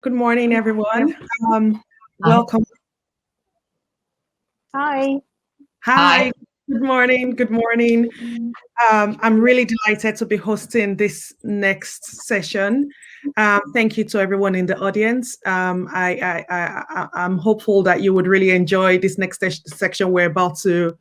Good morning, everyone. Hi. Welcome. Hi. Hi. Good morning. Good morning. I'm really delighted to be hosting this next session. Thank you to everyone in the audience. I'm hopeful that you would really enjoy this next section we're about to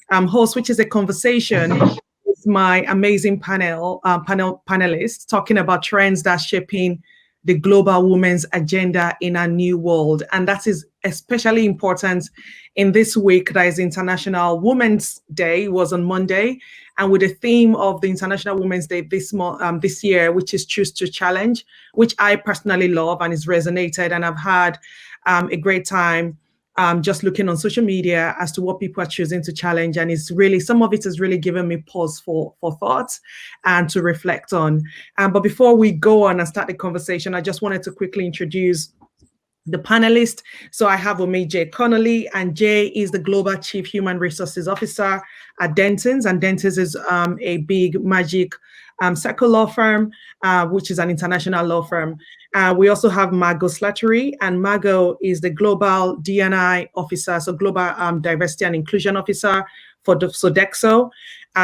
host, which is a conversation with my amazing panelists talking about trends that are shaping the global women's agenda in a new world. And that is especially important in this week that is International Women's Day. It was on Monday, and with the theme of the International Women's Day this year, which is Choose to Challenge, which I personally love and is resonated, and I've had a great time just looking on social media as to what people are choosing to challenge. And it's really, some of it has really given me pause for thought and to reflect on. But before we go on and start the conversation, I just wanted to quickly introduce the panelists. So I have Ome J. Connolly, and Jay is the Global Chief Human Resources Officer at Dentons. And Dentons is a big magic circle law firm, which is an international law firm. We also have Margot Slattery, and Margot is the Global de&i Officer, so Global Diversity and Inclusion Officer for Sodexo.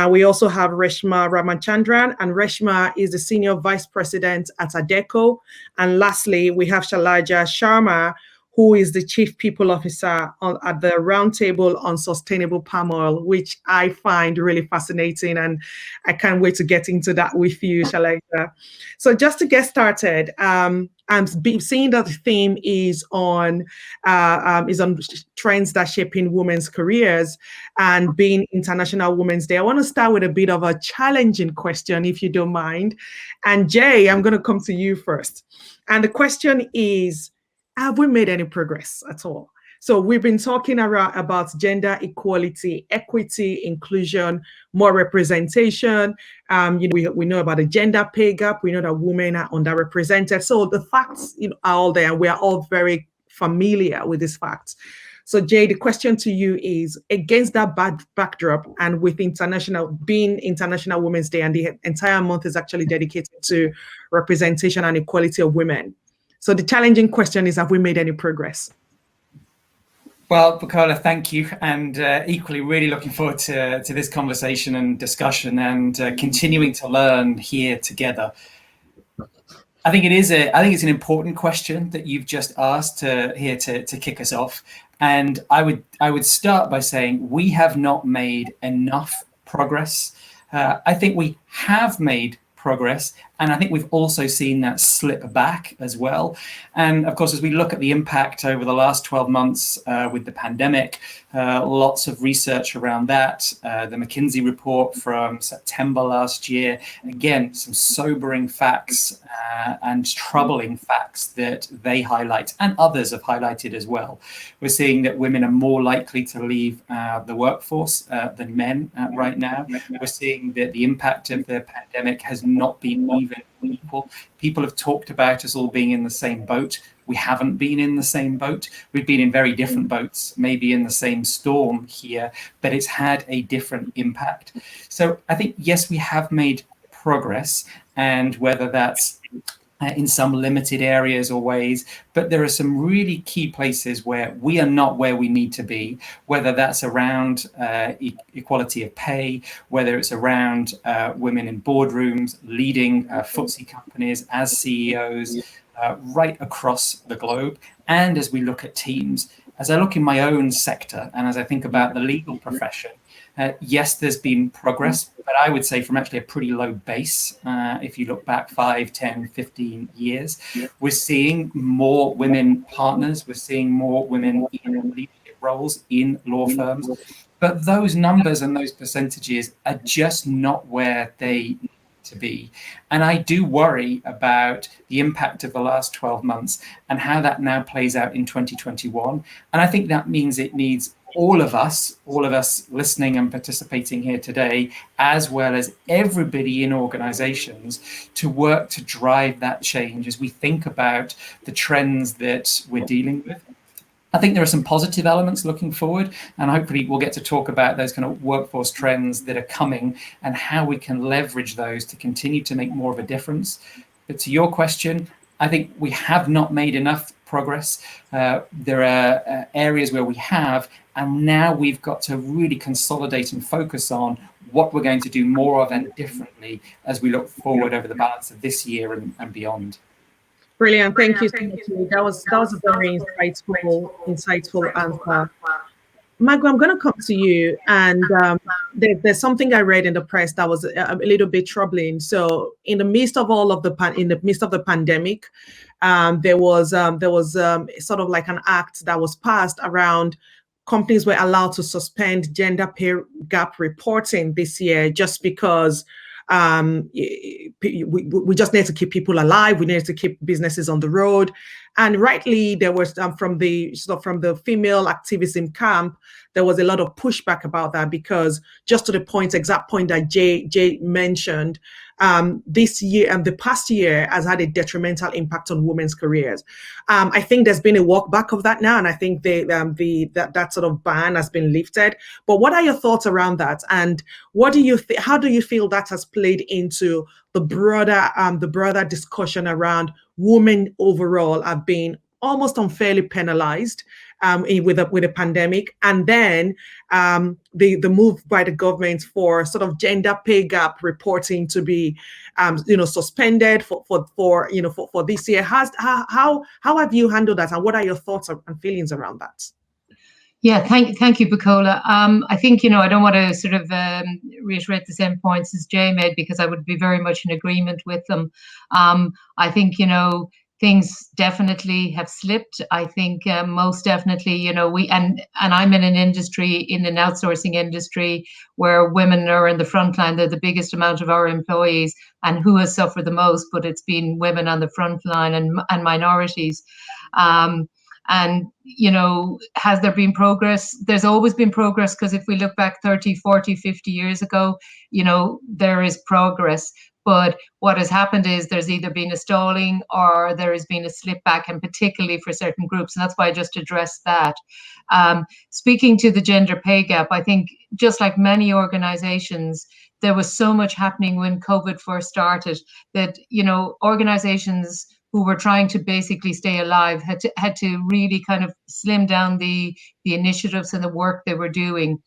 We also have Reshma Ramachandran, and Reshma is the Senior Vice President at Adecco. And lastly, we have Shalaja Sharma, who is the Chief People Officer at the Roundtable on Sustainable Palm Oil, which I find really fascinating. And I can't wait to get into that with you, Shalaja. So just to get started, I'm seeing that the theme is on trends that shaping women's careers and being International Women's Day. I want to start with a bit of a challenging question, if you don't mind. And Jay, I'm going to come to you first. And the question is, have we made any progress at all? So we've been talking about gender equality, equity, inclusion, more representation. We know about the gender pay gap. We know that women are underrepresented. So the facts are all there, and we are all very familiar with these facts. So Jay, the question to you is, against that backdrop, and with International Women's Day, and the entire month is actually dedicated to representation and equality of women. So the challenging question is, have we made any progress? Well, Bukola, thank you. And equally, really looking forward to this conversation and discussion and continuing to learn here together. I think it's an important question that you've just asked here to kick us off. And I would start by saying we have not made enough progress. I think we have made progress, and I think we've also seen that slip back as well. And of course, as we look at the impact over the last 12 months with the pandemic, lots of research around that. The McKinsey report from September last year, again, some sobering facts and troubling facts that they highlight, and others have highlighted as well. We're seeing that women are more likely to leave the workforce than men right now. We're seeing that the impact of the pandemic has not been even equal. People have talked about us all being in the same boat. We haven't been in the same boat. We've been in very different boats, maybe in the same storm here, but it's had a different impact. So I think, yes, we have made progress, and whether that's in some limited areas or ways, but there are some really key places where we are not where we need to be, whether that's around equality of pay, whether it's around women in boardrooms, leading FTSE companies as CEOs, right across the globe. And as we look at teams, as I look in my own sector, and as I think about the legal profession, yes, there's been progress, but I would say from actually a pretty low base. If you look back 5, 10, 15 years, we're seeing more women partners, we're seeing more women in leadership roles in law firms, but those numbers and those percentages are just not where they need to be. And I do worry about the impact of the last 12 months and how that now plays out in 2021. And I think that means it needs all of us listening and participating here today, as well as everybody in organizations, to work to drive that change as we think about the trends that we're dealing with. I think there are some positive elements looking forward, and hopefully we'll get to talk about those kind of workforce trends that are coming and how we can leverage those to continue to make more of a difference. But to your question, I think we have not made enough progress. There are areas where we have, and now we've got to really consolidate and focus on what we're going to do more of and differently as we look forward over the balance of this year and beyond. Brilliant. Thank you so much, Lee. That was a very insightful answer. Margot, I'm going to come to you, and there's something I read in the press that was a little bit troubling. So, in the midst of the pandemic, there was sort of like an act that was passed around companies were allowed to suspend gender pay gap reporting this year just because we just need to keep people alive. We need to keep businesses on the road. And rightly, there was from the female activism camp, there was a lot of pushback about that, because just to the exact point that Jay mentioned, this year and the past year has had a detrimental impact on women's careers. I think there's been a walk back of that now, and I think that sort of ban has been lifted. But what are your thoughts around that? And what do you how do you feel that has played into the broader discussion around women overall have been almost unfairly penalized with the pandemic, and then the move by the government for sort of gender pay gap reporting to be suspended for this year? How have you handled that, and what are your thoughts and feelings around that? Yeah, thank you, Bukola. I think, I don't want to sort of reiterate the same points as Jay made, because I would be very much in agreement with them. I think, things definitely have slipped. I think most definitely, and I'm in an industry, in an outsourcing industry, where women are in the front line. They're the biggest amount of our employees, and who has suffered the most, but it's been women on the front line and minorities. And, has there been progress? There's always been progress, because if we look back 30, 40, 50 years ago, there is progress. But what has happened is there's either been a stalling or there has been a slip back, and particularly for certain groups. And that's why I just addressed that. Speaking to the gender pay gap, I think just like many organizations, there was so much happening when COVID first started that, organizations who were trying to basically stay alive had to really kind of slim down the initiatives and the work they were doing.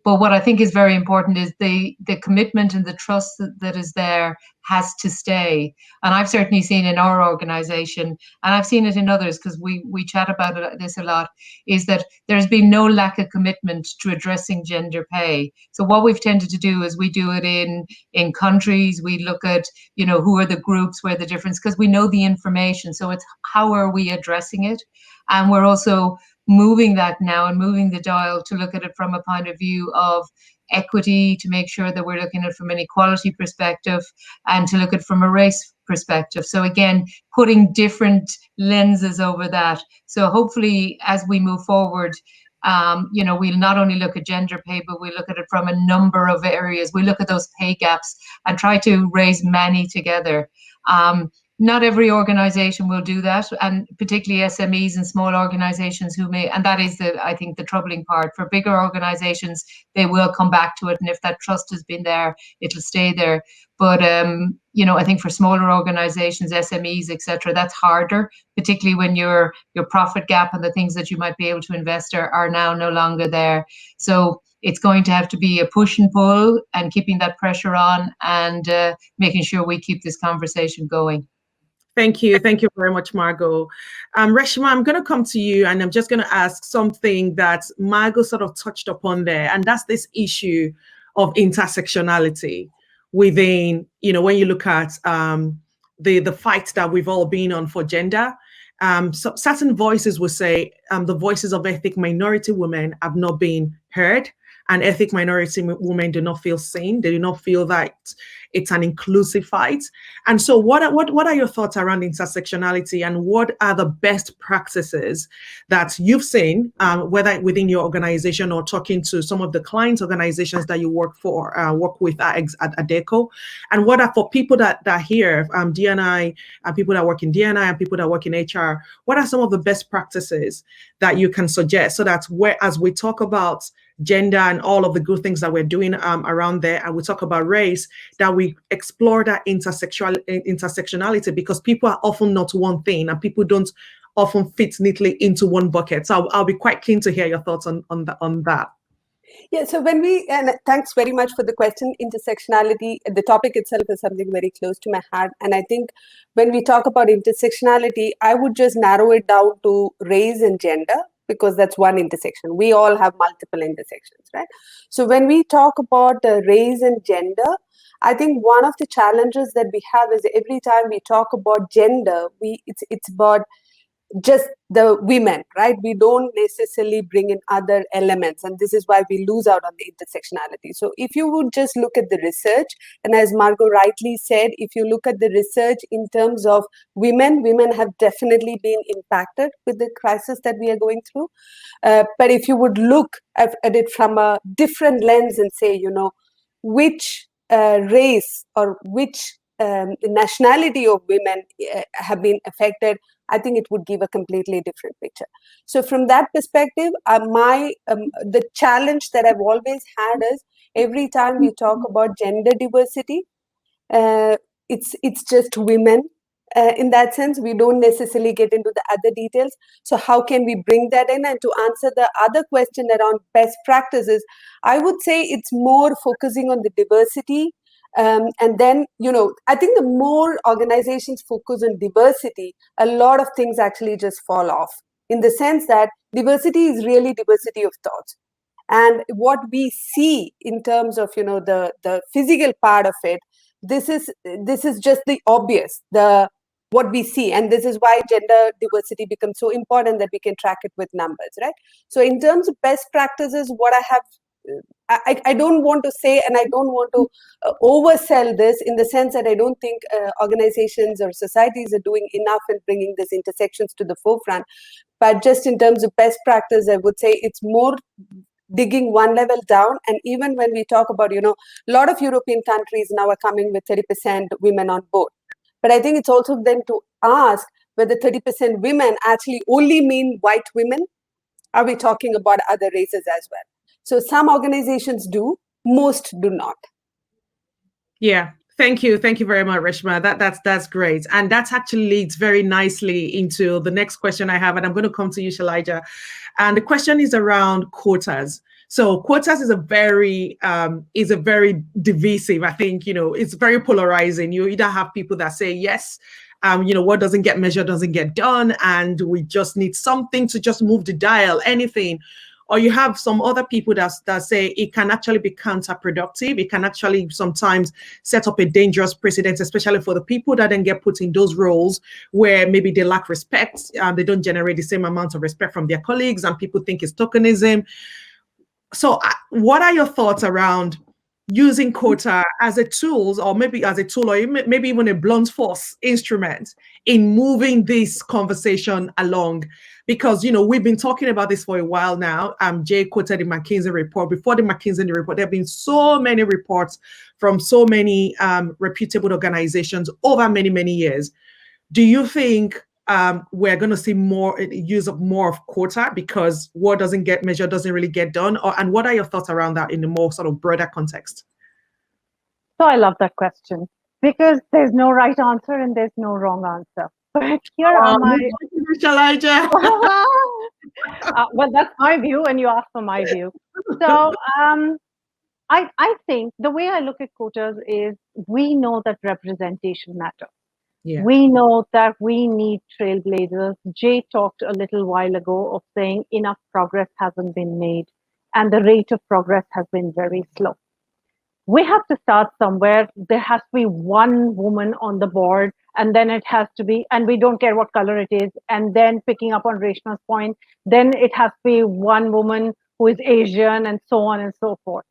But what I think is very important is the commitment and the trust that is there has to stay. And I've certainly seen in our organization, and I've seen it in others, because we chat about this a lot, is that there's been no lack of commitment to addressing gender pay. So what we've tended to do is we do it in countries. We look at, who are the groups, where the difference, because we know the information. So it's how are we addressing it? And we're also moving that now and moving the dial to look at it from a point of view of equity, to make sure that we're looking at it from an equality perspective, and to look at it from a race perspective. So again, putting different lenses over that. So hopefully as we move forward, we'll not only look at gender pay, but we'll look at it from a number of areas. We look at those pay gaps and try to raise many together. Not every organization will do that, and particularly SMEs and small organizations and that is I think the troubling part. For bigger organizations, they will come back to it, and if that trust has been there, it'll stay there. But I think for smaller organizations, SMEs, etc., that's harder, particularly when your profit gap and the things that you might be able to invest are now no longer there. So it's going to have to be a push and pull, and keeping that pressure on, and making sure we keep this conversation going. Thank you. Thank you very much, Margot. Reshma, I'm going to come to you, and I'm just going to ask something that Margot sort of touched upon there, and that's this issue of intersectionality within, when you look at the fight that we've all been on for gender. So certain voices will say the voices of ethnic minority women have not been heard, and ethnic minority women do not feel seen. They do not feel that it's an inclusive fight. And so what are your thoughts around intersectionality, and what are the best practices that you've seen, whether within your organization or talking to some of the client organizations that you work with at Adecco? And what are, for people that are here, D&I, people that work in D&I and people that work in HR, what are some of the best practices that you can suggest, so that as we talk about gender and all of the good things that we're doing around there, and we talk about race, that we explore that intersectionality, because people are often not one thing and people don't often fit neatly into one bucket. So I'll be quite keen to hear your thoughts on that. Yeah, so when and thanks very much for the question. Intersectionality, the topic itself is something very close to my heart. And I think when we talk about intersectionality, I would just narrow it down to race and gender, because that's one intersection. We all have multiple intersections, right? So when we talk about race and gender, I think one of the challenges that we have is every time we talk about gender, it's about just the women, right? We don't necessarily bring in other elements, and this is why we lose out on the intersectionality. So if you would just look at the research, and as Margot rightly said, if you look at the research in terms of women have definitely been impacted with the crisis that we are going through. But if you would look at it from a different lens and say, which race or which nationality of women have been affected, I think it would give a completely different picture. So from that perspective, the challenge that I've always had is every time we talk about gender diversity, it's just women. In that sense, we don't necessarily get into the other details. So how can we bring that in? And to answer the other question around best practices, I would say it's more focusing on the diversity. And then, I think the more organizations focus on diversity, a lot of things actually just fall off, in the sense that diversity is really diversity of thoughts. And what we see in terms of, the physical part of it, this is just the obvious, what we see. And this is why gender diversity becomes so important, that we can track it with numbers, right? So in terms of best practices, what I have, I don't want to say, and I don't want to oversell this, in the sense that I don't think organizations or societies are doing enough in bringing these intersections to the forefront. But just in terms of best practice, I would say it's more digging one level down. And even when we talk about, a lot of European countries now are coming with 30% women on board. But I think it's also then to ask whether 30% women actually only mean white women. Are we talking about other races as well? So some organizations do, most do not. Yeah. Thank you very much, Reshma. That's great, and that actually leads very nicely into the next question I have, and I'm going to come to you, Shalaja. And the question is around quotas. So quotas is a very divisive. I think it's very polarizing. You either have people that say yes, what doesn't get measured doesn't get done, and we just need something to just move the dial, anything. Or you have some other people that say it can actually be counterproductive. It can actually sometimes set up a dangerous precedent, especially for the people that then get put in those roles where maybe they lack respect, they don't generate the same amount of respect from their colleagues, and people think it's tokenism. So what are your thoughts around using quota as a tool, or maybe as a tool, or maybe even a blunt force instrument in moving this conversation along? Because, we've been talking about this for a while now. Jay quoted the McKinsey report. Before the McKinsey report, there have been so many reports from so many reputable organizations over many, many years. Do you think we're going to see more use of quota, because what doesn't get measured doesn't really get done? And what are your thoughts around that in the more sort of broader context? So I love that question, because there's no right answer and there's no wrong answer. But here are my... well, that's my view, and you asked for my view. So I think the way I look at quotas is, we know that representation matters. Yeah. We know that we need trailblazers. Jay talked a little while ago of saying enough progress hasn't been made, and the rate of progress has been very slow. We have to start somewhere. There has to be one woman on the board, and then it has to be, and we don't care what color it is, and then picking up on Reshma's point, then it has to be one woman who is Asian, and so on and so forth.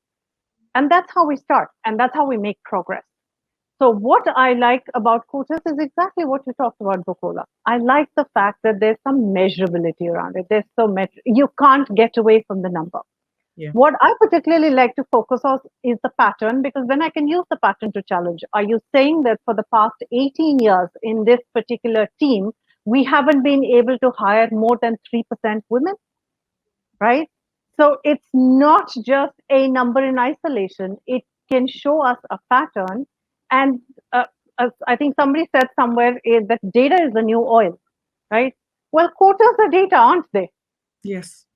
And that's how we start, and that's how we make progress. So what I like about quotas is exactly what you talked about, Bukola. I like the fact that there's some measurability around it. There's so much, you can't get away from the number. Yeah. What I particularly like to focus on is the pattern, because then I can use the pattern to challenge. Are you saying that for the past 18 years in this particular team, we haven't been able to hire more than 3% women, right? So it's not just a number in isolation. It can show us a pattern. And I think somebody said somewhere that data is the new oil, right? Well, quotas are data, aren't they? Yes.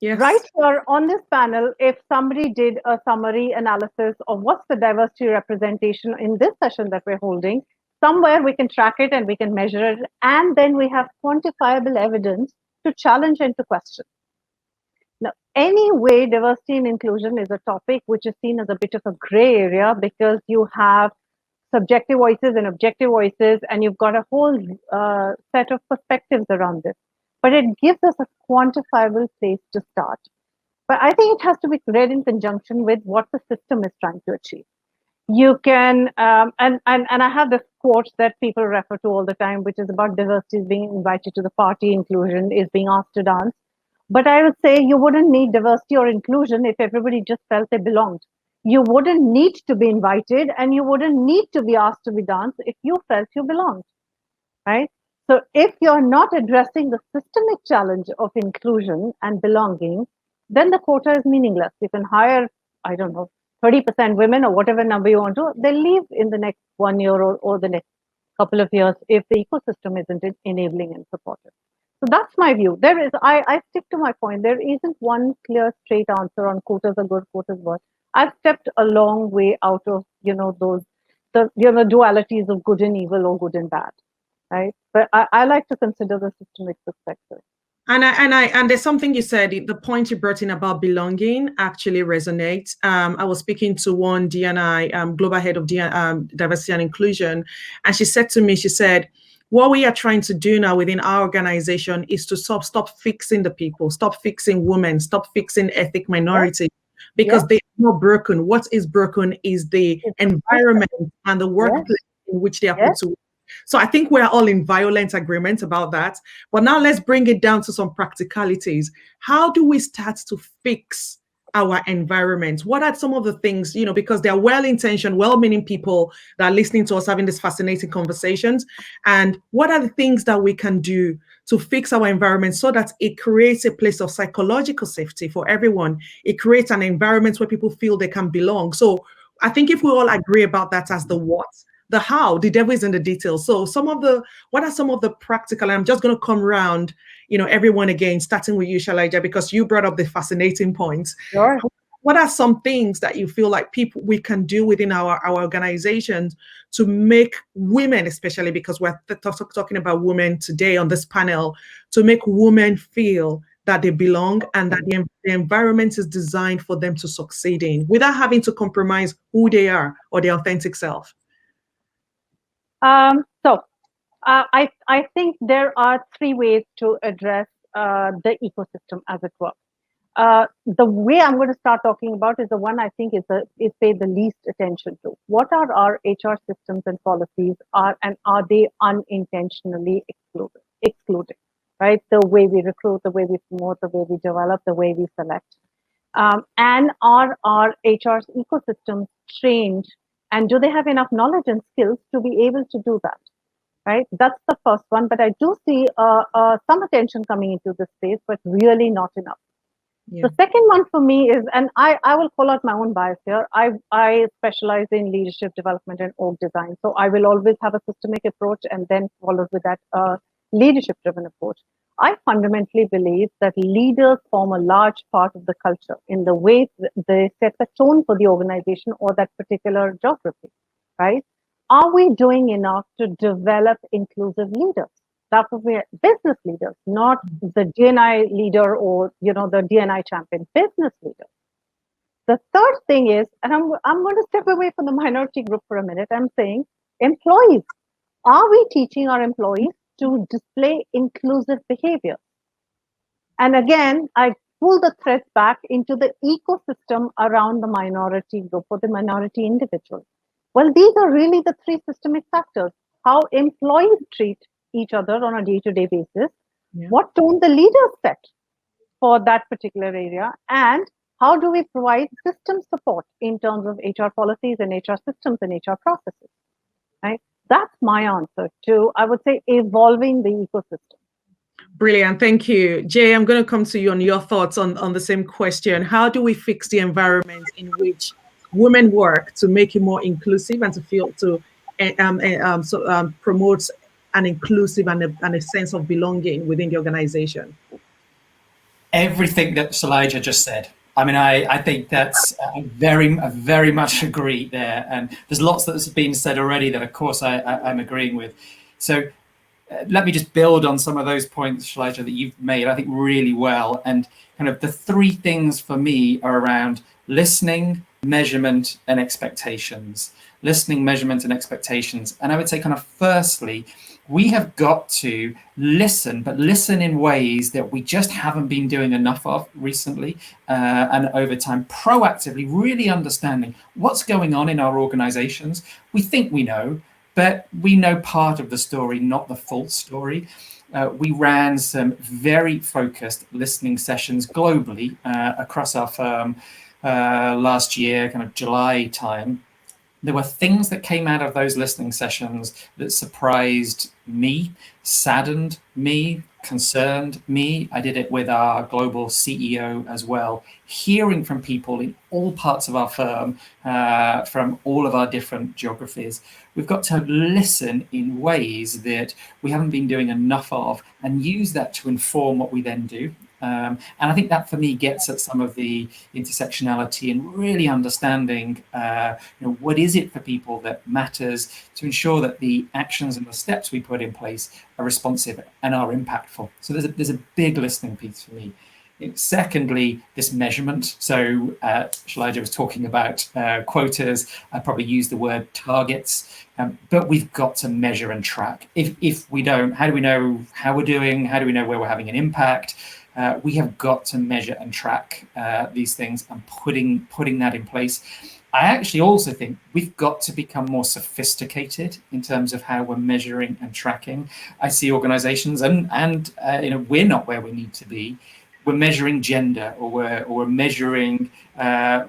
Yes. Right here on this panel, if somebody did a summary analysis of what's the diversity representation in this session that we're holding, somewhere we can track it and we can measure it. And then we have quantifiable evidence to challenge and to question. Now, anyway, diversity and inclusion is a topic which is seen as a bit of a gray area because you have subjective voices and objective voices, and you've got a whole set of perspectives around this. But it gives us a quantifiable place to start. But I think it has to be read in conjunction with what the system is trying to achieve. You can, and I have this quote that people refer to all the time, which is about diversity is being invited to the party, inclusion is being asked to dance. But I would say you wouldn't need diversity or inclusion if everybody just felt they belonged. You wouldn't need to be invited and you wouldn't need to be asked to be danced if you felt you belonged, right? So if you're not addressing the systemic challenge of inclusion and belonging, then the quota is meaningless. You can hire, I don't know, 30% women or whatever number you want to, they'll leave in the next 1 year or the next couple of years if the ecosystem isn't enabling and supportive. So that's my view. There is, I stick to my point. There isn't one clear, straight answer on quotas are good, quotas bad. I've stepped a long way out of, those, dualities of good and evil or good and bad, right? But I like to consider the systemic perspective. And there's something you said, the point you brought in about belonging actually resonates. I was speaking to one de&i, global head of diversity and inclusion, and she said to me, she said, what we are trying to do now within our organization is to stop fixing the people, stop fixing women, stop fixing ethnic minorities, because they're not broken. What is broken is the environment and the workplace in which they are put to work. So I think we're all in violent agreement about that. But now let's bring it down to some practicalities. How do we start to fix our environment? What are some of the things, because they're well-intentioned, well-meaning people that are listening to us having these fascinating conversations. And what are the things that we can do to fix our environment so that it creates a place of psychological safety for everyone? It creates an environment where people feel they can belong. So I think if we all agree about that as the what, the how, the devil is in the details. So what are some of the practical, I'm just going to come around, everyone again, starting with you, Shalaja, because you brought up the fascinating points. Sure. What are some things that you feel like we can do within our organizations to make women, especially because we're talking about women today on this panel, to make women feel that they belong and that the environment is designed for them to succeed in without having to compromise who they are or their authentic self? I think there are three ways to address the ecosystem, as it were. The way I'm going to start talking about is the one I think is paid the least attention to. What are our HR systems and policies and are they unintentionally excluded? Right? The way we recruit, the way we promote, the way we develop, the way we select. And are our HR ecosystems trained, and do they have enough knowledge and skills to be able to do that? Right? That's the first one. But I do see some attention coming into this space, but really not enough. Yeah. The second one for me is, and I will call out my own bias here. I specialize in leadership development and org design. So I will always have a systemic approach and then follow with that leadership driven approach. I fundamentally believe that leaders form a large part of the culture in the way they set the tone for the organization or that particular geography, right? Are we doing enough to develop inclusive leaders? That would be business leaders, not the de&i leader or the de&i champion, business leaders. The third thing is, and I'm going to step away from the minority group for a minute. I'm saying employees. Are we teaching our employees to display inclusive behavior? And again, I pull the thread back into the ecosystem around the minority group or the minority individual. Well, these are really the three systemic factors. How employees treat each other on a day-to-day basis, what tone the leaders set for that particular area, and how do we provide system support in terms of HR policies and HR systems and HR processes, right? That's my answer to, I would say, evolving the ecosystem. Brilliant. Thank you. Jay, I'm going to come to you on your thoughts on the same question. How do we fix the environment in which women work to make it more inclusive and to feel to promote an inclusive and a sense of belonging within the organization? Everything that Shalaja just said. I mean, I think that's I very much agree there. And there's lots that's been said already that, of course, I'm agreeing with. So let me just build on some of those points, Shalaja, that you've made, I think, really well. And kind of the three things for me are around listening, measurement, and expectations. Listening, measurement, and expectations. And I would say kind of firstly, we have got to listen, but listen in ways that we just haven't been doing enough of recently and over time, proactively, really understanding what's going on in our organizations. We think we know, but we know part of the story, not the full story. We ran some very focused listening sessions globally across our firm last year, kind of July time. There were things that came out of those listening sessions that surprised me, saddened me, concerned me. I did it with our global CEO as well, hearing from people in all parts of our firm, from all of our different geographies. We've got to listen in ways that we haven't been doing enough of and use that to inform what we then do. And I think that for me gets at some of the intersectionality and really understanding, what is it for people that matters to ensure that the actions and the steps we put in place are responsive and are impactful. So there's a big listening piece for me. Secondly, this measurement. So Shalaja was talking about quotas. I probably use the word targets, but we've got to measure and track. If we don't, how do we know how we're doing? How do we know where we're having an impact? We have got to measure and track these things and putting that in place. I actually also think we've got to become more sophisticated in terms of how we're measuring and tracking. I see organizations and we're not where we need to be. We're measuring gender or we're measuring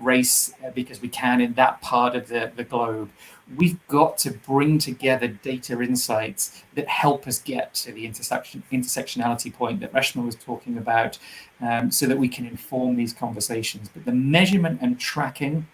race because we can in that part of the globe. We've got to bring together data insights that help us get to the intersectionality point that Reshma was talking about, so that we can inform these conversations. But the measurement and tracking,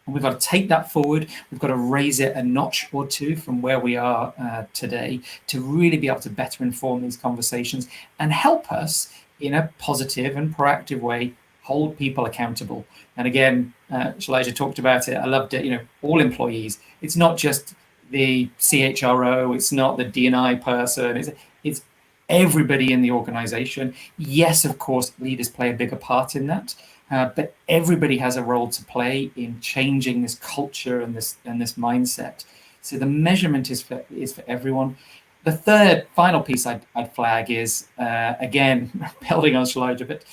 we've got to take that forward. We've got to raise it a notch or two from where we are today to really be able to better inform these conversations and help us in a positive and proactive way hold people accountable. And again, Shalaja talked about it. I loved it. All employees. It's not just the CHRO. It's not the de&i person. It's everybody in the organization. Yes, of course, leaders play a bigger part in that. But everybody has a role to play in changing this culture and this mindset. So the measurement is for everyone. The third, final piece I'd flag is, again, building on Shalaja, but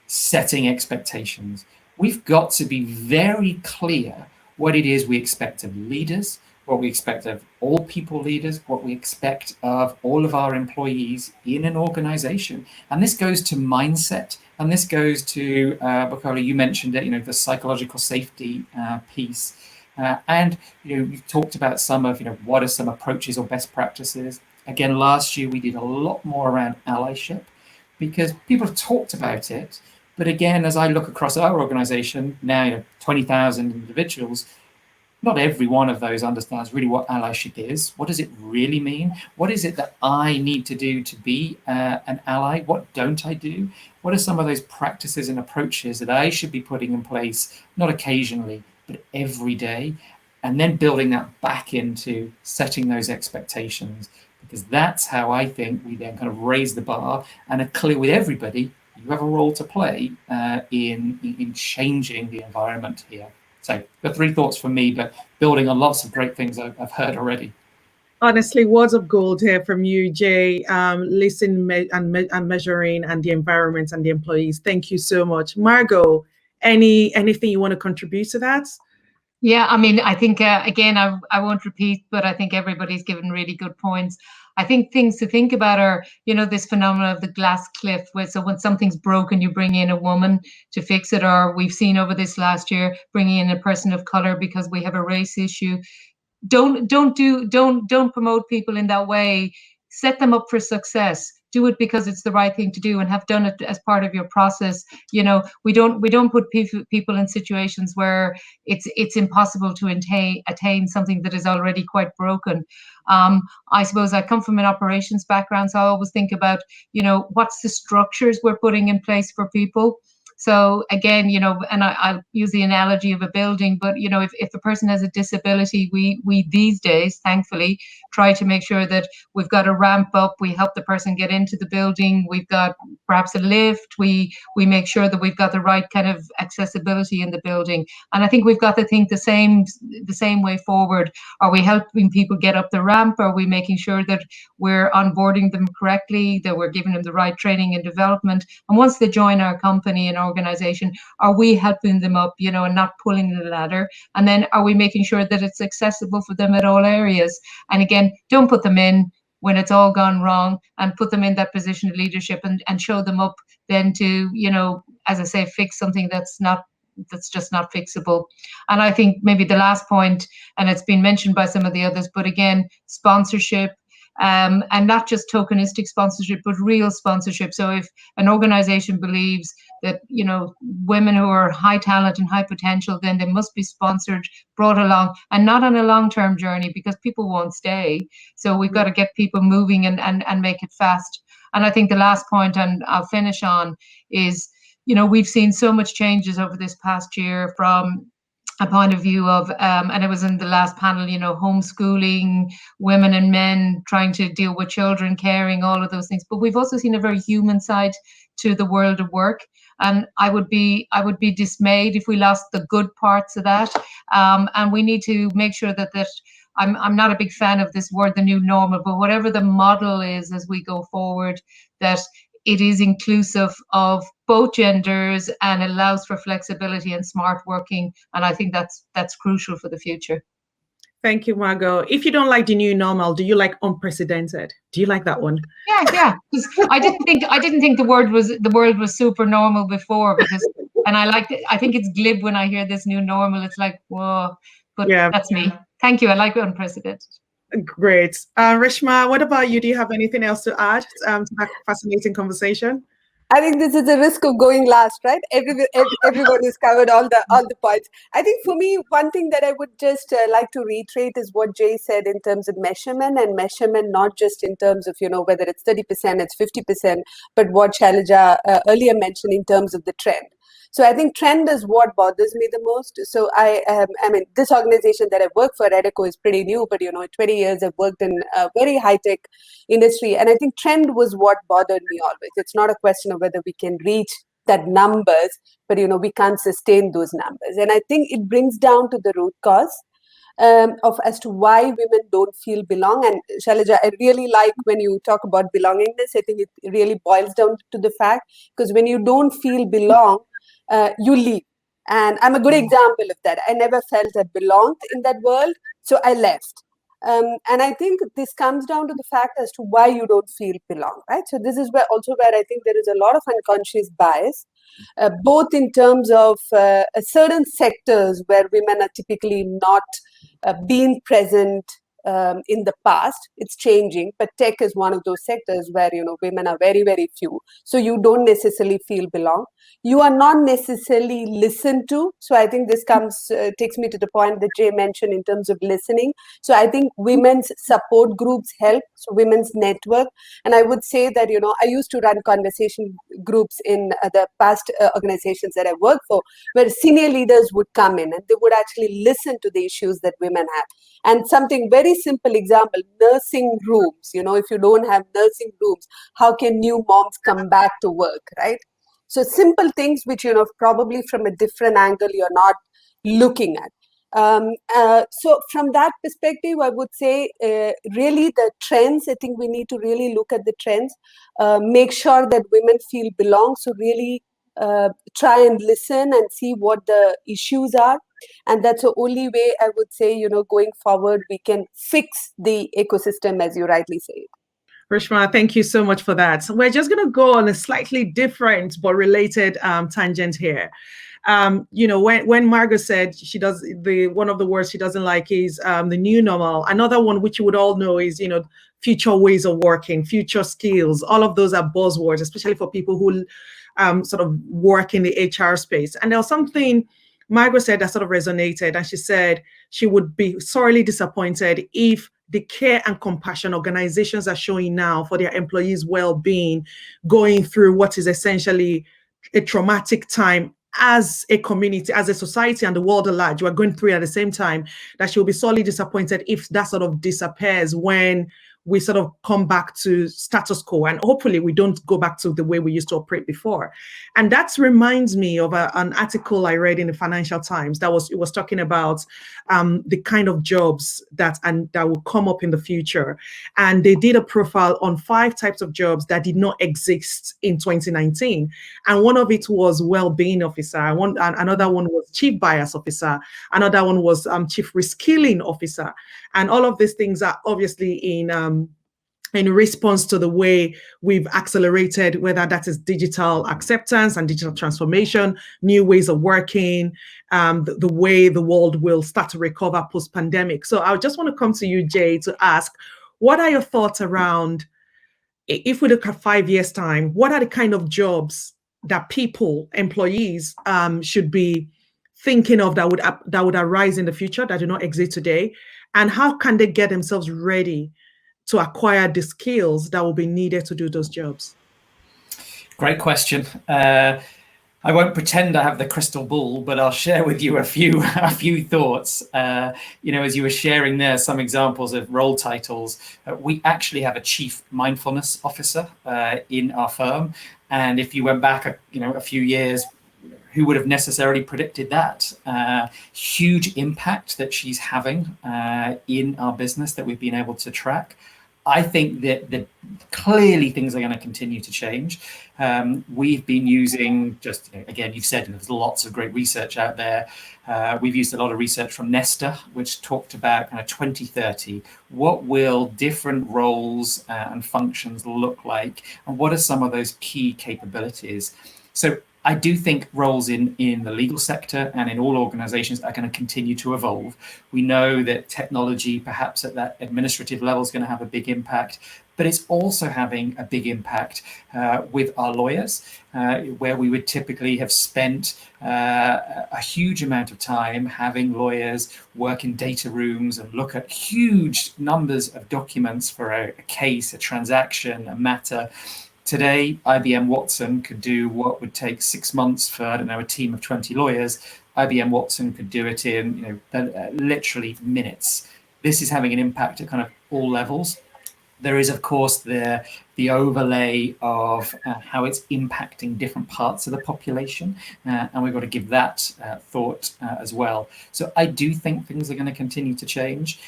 setting expectations. We've got to be very clear what it is we expect of leaders, what we expect of all people leaders, what we expect of all of our employees in an organization. And this goes to mindset, and this goes to, Bukola, you mentioned it, the psychological safety piece. And you've talked about some of what are some approaches or best practices. Again, last year we did a lot more around allyship because people have talked about it. But again, as I look across our organization now, 20,000 individuals, not every one of those understands really what allyship is. What does it really mean? What is it that I need to do to be an ally? What don't I do? What are some of those practices and approaches that I should be putting in place, not occasionally, but every day? And then building that back into setting those expectations, because that's how I think we then kind of raise the bar and are clear with everybody. You have a role to play in changing the environment here. So the three thoughts from me, but building on lots of great things I've heard already. Honestly, words of gold here from you, Jay. Listening and measuring and the environment and the employees. Thank you so much. Margot, anything you want to contribute to that? Yeah, I mean, I think, again, I won't repeat, but I think everybody's given really good points. I think things to think about are, this phenomenon of the glass cliff, so when something's broken, you bring in a woman to fix it, or we've seen over this last year, bringing in a person of color because we have a race issue. Don't promote people in that way. Set them up for success. do it because it's the right thing to do and have done it as part of your process. You know, we don't put people in situations where it's impossible to attain something that is already quite broken. I suppose I come from an operations background, so I always think about, you know, what's the structures we're putting in place for people. So again, you know, and I'll use the analogy of a building, but, you know, if a person has a disability, we these days, thankfully, try to make sure that we've got a ramp up, we help the person get into the building, we've got perhaps a lift, we make sure that we've got the right kind of accessibility in the building. And I think we've got to think the same way forward. Are we helping people get up the ramp? Are we making sure that we're onboarding them correctly, that we're giving them the right training and development? And once they join our company and organization, are we helping them up, you know, and not pulling the ladder? And then are we making sure that it's accessible for them at all areas? And again, don't put them in when it's all gone wrong, and put them in that position of leadership and show them up then to, you know, as I say, fix something that's just not fixable. And I think maybe the last point, and it's been mentioned by some of the others, but again, sponsorship, and not just tokenistic sponsorship, but real sponsorship. So if an organization believes that, you know, women who are high talent and high potential, then they must be sponsored, brought along, and not on a long-term journey, because people won't stay. So we've got to get people moving and make it fast. And I think the last point, and I'll finish on, is, you know, we've seen so much changes over this past year from a point of view of, and it was in the last panel, you know, homeschooling, women and men trying to deal with children, caring, all of those things. But we've also seen a very human side to the world of work. And I would be dismayed if we lost the good parts of that. And we need to make sure that I'm not a big fan of this word, the new normal, but whatever the model is as we go forward, that it is inclusive of both genders and allows for flexibility and smart working. And I think that's crucial for the future. Thank you, Margot. If you don't like the new normal, do you like unprecedented? Do you like that one? Yeah. I didn't think the world was super normal before, because, and I think it's glib when I hear this new normal. It's like, whoa, but yeah, that's me. Thank you. I like unprecedented. Great. Reshma, what about you? Do you have anything else to add to that fascinating conversation? I think this is the risk of going last, right? Everyone has covered all the points. I think for me, one thing that I would just like to reiterate is what Jay said in terms of measurement, and measurement not just in terms of, you know, whether it's 30%, it's 50%, but what Shailaja earlier mentioned in terms of the trend. So I think trend is what bothers me the most. So I mean, this organization that I work for, Redeco, is pretty new, but, you know, 20 years I've worked in a very high-tech industry. And I think trend was what bothered me always. It's not a question of whether we can reach that numbers, but, you know, we can't sustain those numbers. And I think it brings down to the root cause of as to why women don't feel belong. And Shailaja, I really like when you talk about belongingness. I think it really boils down to the fact, because when you don't feel belong, you leave. And I'm a good example of that. I never felt I belonged in that world, so I left. And I think this comes down to the fact as to why you don't feel belong, right? So this is where I think there is a lot of unconscious bias, both in terms of certain sectors where women are typically not being present in the past. It's changing, but tech is one of those sectors where, you know, women are very, very few. So you don't necessarily feel belong. You are not necessarily listened to. So I think this takes me to the point that Jay mentioned in terms of listening. So I think women's support groups help, so women's network. And I would say that, you know, I used to run conversation groups in the past organizations that I worked for, where senior leaders would come in and they would actually listen to the issues that women have. And something very simple example, nursing rooms. You know, if you don't have nursing rooms, how can new moms come back to work, right? So simple things which, you know, probably from a different angle you're not looking at. So from that perspective, I would say really the trends, I think we need to really look at the trends, make sure that women feel belong. So really try and listen and see what the issues are. And that's the only way I would say, you know, going forward, we can fix the ecosystem, as you rightly say. Rishma, thank you so much for that. So we're just going to go on a slightly different but related tangent here. When Margot said one of the words she doesn't like is the new normal. Another one which you would all know is, future ways of working, future skills. All of those are buzzwords, especially for people who sort of work in the HR space. And there was something Margot said that sort of resonated, and she said she would be sorely disappointed if the care and compassion organizations are showing now for their employees' well-being, going through what is essentially a traumatic time as a community, as a society, and the world at large, we're going through it at the same time, that she'll be sorely disappointed if that sort of disappears when we sort of come back to status quo, and hopefully we don't go back to the way we used to operate before. And that reminds me of an article I read in the Financial Times it was talking about the kind of jobs that will come up in the future. And they did a profile on 5 types of jobs that did not exist in 2019. And one of it was well-being officer. Another one was chief bias officer. Another one was chief reskilling officer. And all of these things are obviously in response to the way we've accelerated, whether that is digital acceptance and digital transformation, new ways of working, the way the world will start to recover post-pandemic. So I just want to come to you, Jay, to ask, what are your thoughts around, if we look at 5 years' time, what are the kind of jobs that people, employees, should be thinking of that would arise in the future that do not exist today? And how can they get themselves ready to acquire the skills that will be needed to do those jobs? Great question. I won't pretend I have the crystal ball, but I'll share with you a few thoughts. As you were sharing there, some examples of role titles. We actually have a chief mindfulness officer in our firm, and if you went back, a few years, who would have necessarily predicted that? Huge impact that she's having in our business that we've been able to track. I think that clearly things are going to continue to change. We've been using, again, you've said there's lots of great research out there. We've used a lot of research from Nesta, which talked about kind of 2030. What will different roles and functions look like? And what are some of those key capabilities? So I do think roles in the legal sector and in all organizations are going to continue to evolve. We know that technology, perhaps at that administrative level, is going to have a big impact, but it's also having a big impact with our lawyers, where we would typically have spent a huge amount of time having lawyers work in data rooms and look at huge numbers of documents for a case, a transaction, a matter. Today, IBM Watson could do what would take 6 months for, a team of 20 lawyers. IBM Watson could do it in, literally minutes. This is having an impact at kind of all levels. There is, of course, the overlay of how it's impacting different parts of the population, and we've got to give that thought as well. So I do think things are going to continue to change.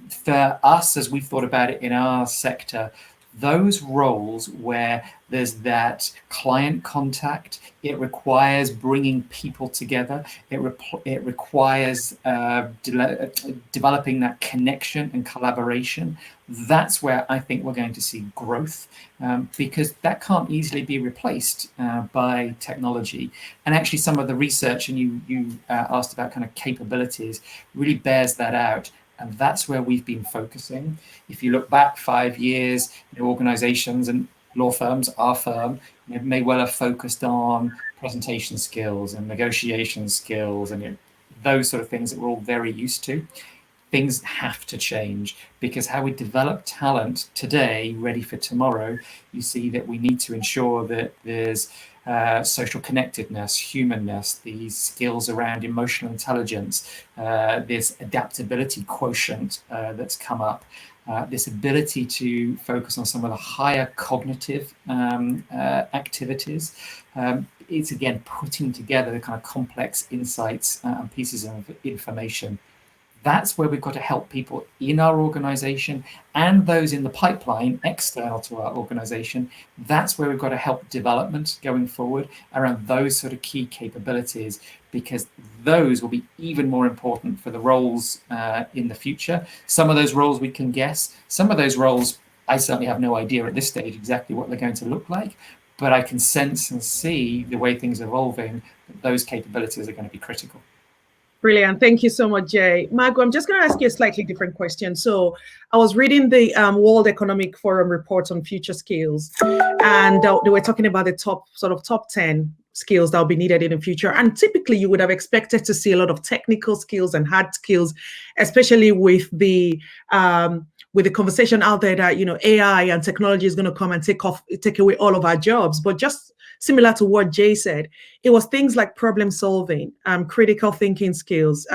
For us, as we've thought about it in our sector, those roles where there's that client contact, it requires bringing people together, it requires developing that connection and collaboration. That's where I think we're going to see growth, because that can't easily be replaced by technology. And actually some of the research, and you asked about kind of capabilities, really bears that out. And that's where we've been focusing. If you look back 5 years, organizations and law firms, our firm, may well have focused on presentation skills and negotiation skills and those sort of things that we're all very used to. Things have to change, because how we develop talent today ready for tomorrow, you see that we need to ensure that there's social connectedness, humanness, these skills around emotional intelligence, this adaptability quotient that's come up, this ability to focus on some of the higher cognitive activities. It's again putting together the kind of complex insights and pieces of information. That's where we've got to help people in our organization and those in the pipeline external to our organization. That's where we've got to help development going forward around those sort of key capabilities, because those will be even more important for the roles in the future. Some of those roles we can guess. Some of those roles I certainly have no idea at this stage exactly what they're going to look like, but I can sense and see the way things are evolving, that those capabilities are going to be critical. Brilliant. Thank you so much, Jay. Margot, I'm just going to ask you a slightly different question. So I was reading the World Economic Forum report on future skills, and they were talking about the top 10 skills that will be needed in the future. And typically you would have expected to see a lot of technical skills and hard skills, especially with the conversation out there that, AI and technology is going to come and take away all of our jobs. But just similar to what Jay said, it was things like problem solving, critical thinking skills,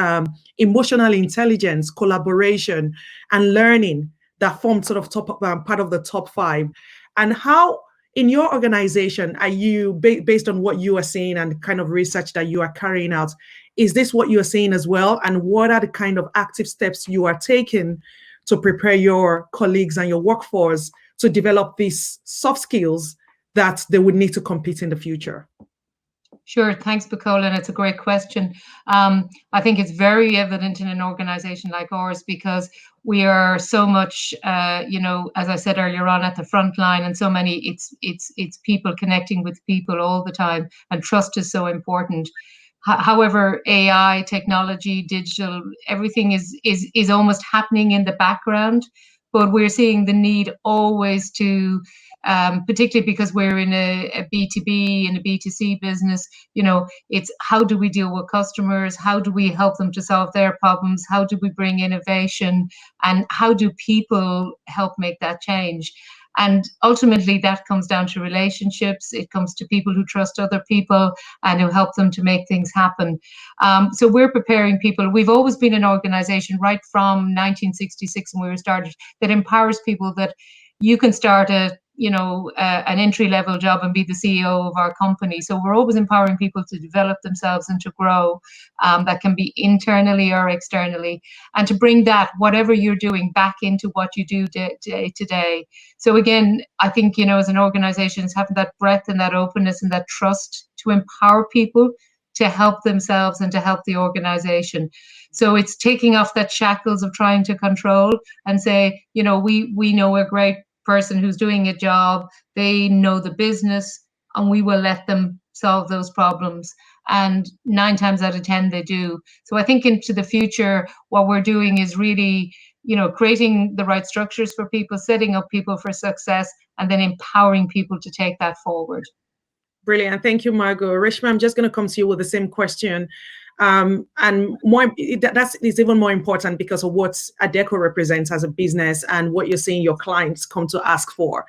emotional intelligence, collaboration, and learning that formed sort of part of the top 5. And how, in your organization, are you, based on what you are seeing and kind of research that you are carrying out, is this what you are seeing as well? And what are the kind of active steps you are taking to prepare your colleagues and your workforce to develop these soft skills that they would need to compete in the future? Sure, thanks, Bukola, and it's a great question. I think it's very evident in an organization like ours because we are so much, as I said earlier on, at the front line, and so many, it's people connecting with people all the time, and trust is so important. However, AI, technology, digital, everything is almost happening in the background, but we're seeing the need always to, particularly because we're in a B2B and a B2C business, it's how do we deal with customers? How do we help them to solve their problems? How do we bring innovation? And how do people help make that change? And ultimately, that comes down to relationships. It comes to people who trust other people and who help them to make things happen. So we're preparing people. We've always been an organization right from 1966 when we were started that empowers people, that you can start an entry-level job and be the CEO of our company. So we're always empowering people to develop themselves and to grow. That can be internally or externally, and to bring that, whatever you're doing, back into what you do day to day. So again, I think, as an organization, it's having that breadth and that openness and that trust to empower people to help themselves and to help the organization. So it's taking off that shackles of trying to control and say, we know a great person who's doing a job, they know the business, and we will let them solve those problems. And 9 times out of 10 they do. So I think into the future, what we're doing is really, creating the right structures for people, setting up people for success, and then empowering people to take that forward. Brilliant. Thank you, Margot. Reshma, I'm just going to come to you with the same question. And more, that is even more important because of what Adecco represents as a business and what you're seeing your clients come to ask for.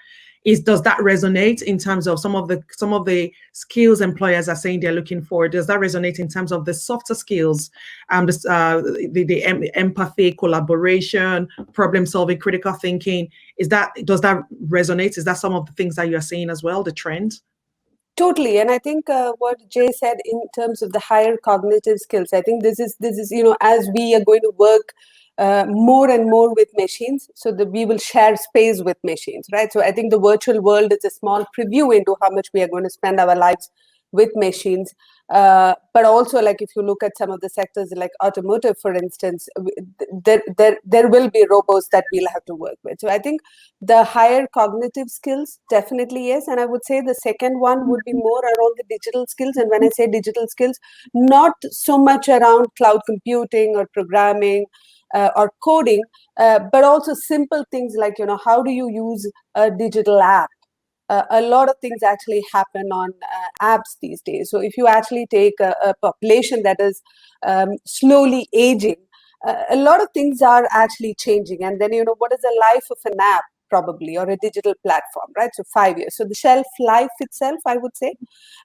Does that resonate in terms of some of the skills employers are saying they're looking for? Does that resonate in terms of the softer skills, the empathy, collaboration, problem solving, critical thinking? Does that resonate? Is that some of the things that you're seeing as well, the trend? Totally. And I think what Jay said in terms of the higher cognitive skills, I think this is as we are going to work more and more with machines, so that we will share space with machines, right? So I think the virtual world is a small preview into how much we are going to spend our lives with machines. But also, like, if you look at some of the sectors like automotive, for instance, there will be robots that we'll have to work with. So I think the higher cognitive skills definitely is. And I would say the second one would be more around the digital skills. And when I say digital skills, not so much around cloud computing or programming or coding, but also simple things like, how do you use a digital app? A lot of things actually happen on apps these days. So if you actually take a population that is slowly aging, a lot of things are actually changing. And then, what is the life of an app? Probably, or a digital platform, right? So 5 years. So the shelf life itself, I would say.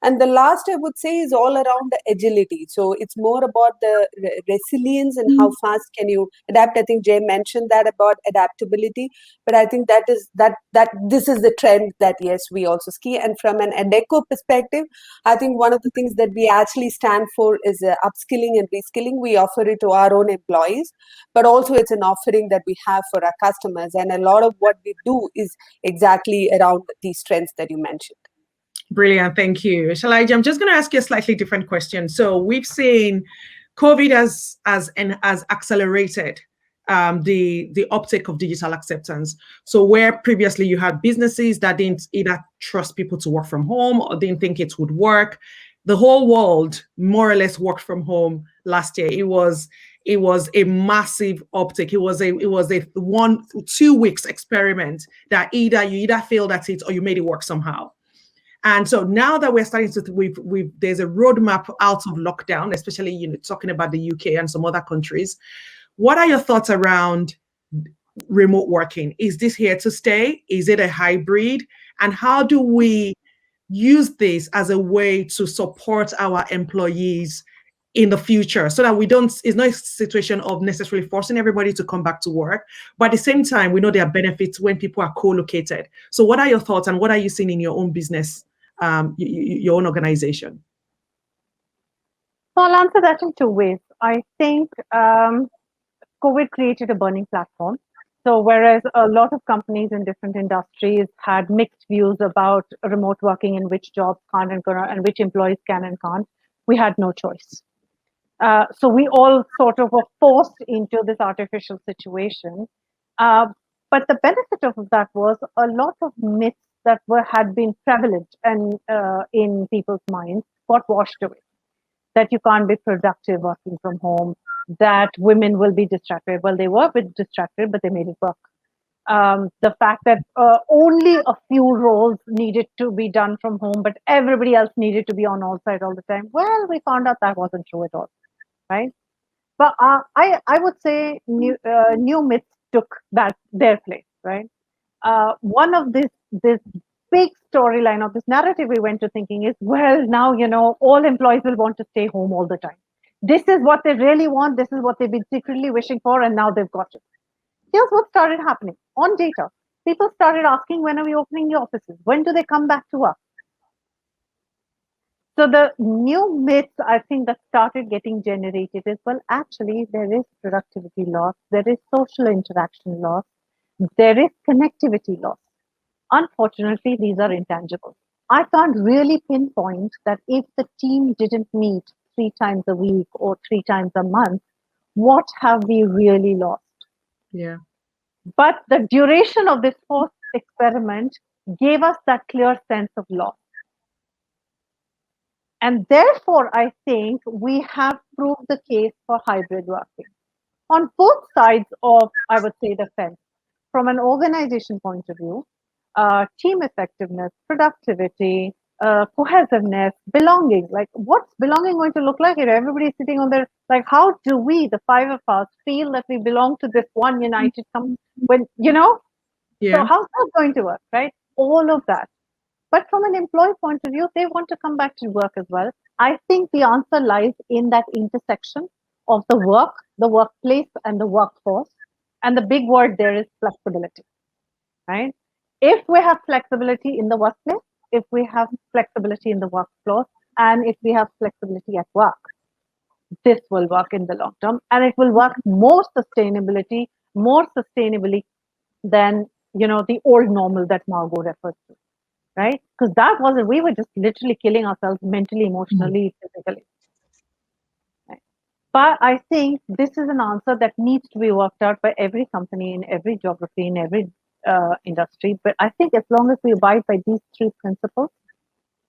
And the last I would say is all around the agility. So it's more about the resilience and how fast can you adapt. I think Jay mentioned that about adaptability, but I think that this is the trend that, yes, we also ski. And from an Adecco perspective, I think one of the things that we actually stand for is upskilling and reskilling. We offer it to our own employees, but also it's an offering that we have for our customers. And a lot of what we do is exactly around these trends that you mentioned. Brilliant, thank you. Shalaija, I'm just going to ask you a slightly different question. So we've seen COVID has accelerated the uptake of digital acceptance. So where previously you had businesses that didn't either trust people to work from home or didn't think it would work, the whole world more or less worked from home last year. It was a massive uptake. It was a 1-2 weeks experiment that you either failed at it or you made it work somehow. And so now that we're starting to, there's a roadmap out of lockdown, especially talking about the UK and some other countries. What are your thoughts around remote working? Is this here to stay? Is it a hybrid? And how do we use this as a way to support our employees in the future so that it's not a situation of necessarily forcing everybody to come back to work, but at the same time, we know there are benefits when people are co-located. So what are your thoughts and what are you seeing in your own business, your own organization? So I'll answer that in 2 ways. I think COVID created a burning platform. So whereas a lot of companies in different industries had mixed views about remote working and which jobs can and which employees can and can't, we had no choice. So we all sort of were forced into this artificial situation. But the benefit of that was a lot of myths that had been prevalent and in people's minds got washed away. That you can't be productive working from home, that women will be distracted. Well, they were a bit distracted, but they made it work. The fact that only a few roles needed to be done from home, but everybody else needed to be on all-site all the time. Well, we found out that wasn't true at all, right? But I would say new myths took their place, right? One of this big storyline of this narrative we went to thinking is, well, now, all employees will want to stay home all the time. This is what they really want. This is what they've been secretly wishing for, and now they've got it. Here's what started happening on data. People started asking, when are we opening the offices? When do they come back to work? So the new myths, I think, that started getting generated is, well, actually, there is productivity loss. There is social interaction loss. There is connectivity loss. Unfortunately, these are intangible. I can't really pinpoint that if the team didn't meet 3 times a week or 3 times a month, what have we really lost? Yeah. But the duration of this forced experiment gave us that clear sense of loss. And therefore, I think we have proved the case for hybrid working. On both sides of, I would say, the fence. From an organization point of view, team effectiveness, productivity, cohesiveness, belonging. Like, what's belonging going to look like? Everybody's sitting on their, like, how do we, the 5 of us, feel that we belong to this one united company? When, Yeah. So how's that going to work, right? All of that. But from an employee point of view, they want to come back to work as well. I think the answer lies in that intersection of the work, the workplace, and the workforce. And the big word there is flexibility, right? If we have flexibility in the workplace, if we have flexibility in the workflow, and if we have flexibility at work, this will work in the long term, and it will work more sustainably than the old normal that Margot refers to, right? Because that wasn't, we were just literally killing ourselves mentally, emotionally, physically. Right? But I think this is an answer that needs to be worked out by every company in every geography, in every industry. But I think as long as we abide by these 3 principles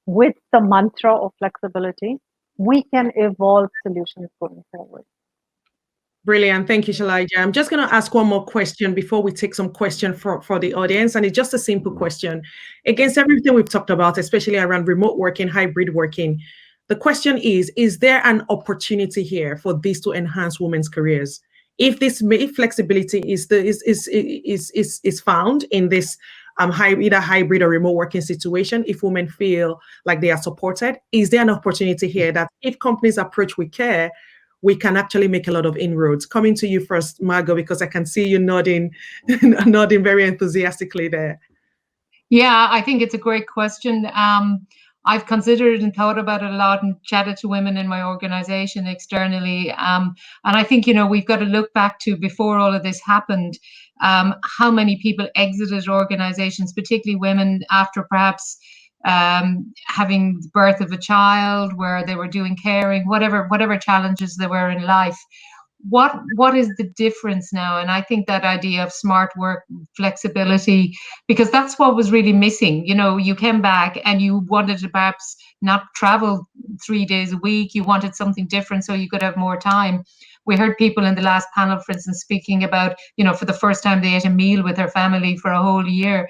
with the mantra of flexibility, we can evolve solutions going forward. Brilliant. Thank you, Shalaija. I'm just going to ask one more question before we take some question for the audience. And it's just a simple question. Against everything we've talked about, especially around remote working, hybrid working, the question is there an opportunity here for this to enhance women's careers? If flexibility is found in this either hybrid or remote working situation, if women feel like they are supported, is there an opportunity here that if companies approach with care, we can actually make a lot of inroads? Coming to you first, Margot, because I can see you nodding very enthusiastically there. Yeah, I think it's a great question. I've considered and thought about it a lot and chatted to women in my organization externally. And I think, we've got to look back to before all of this happened, how many people exited organizations, particularly women, after perhaps having the birth of a child, where they were doing caring, whatever challenges there were in life. what is the difference now? And I think that idea of smart work, flexibility, because that's what was really missing. You know, you came back and you wanted to perhaps not travel 3 days a week. You wanted something different so you could have more time. We heard people in the last panel, for instance, speaking about, you know, for the first time they ate a meal with their family for a whole year.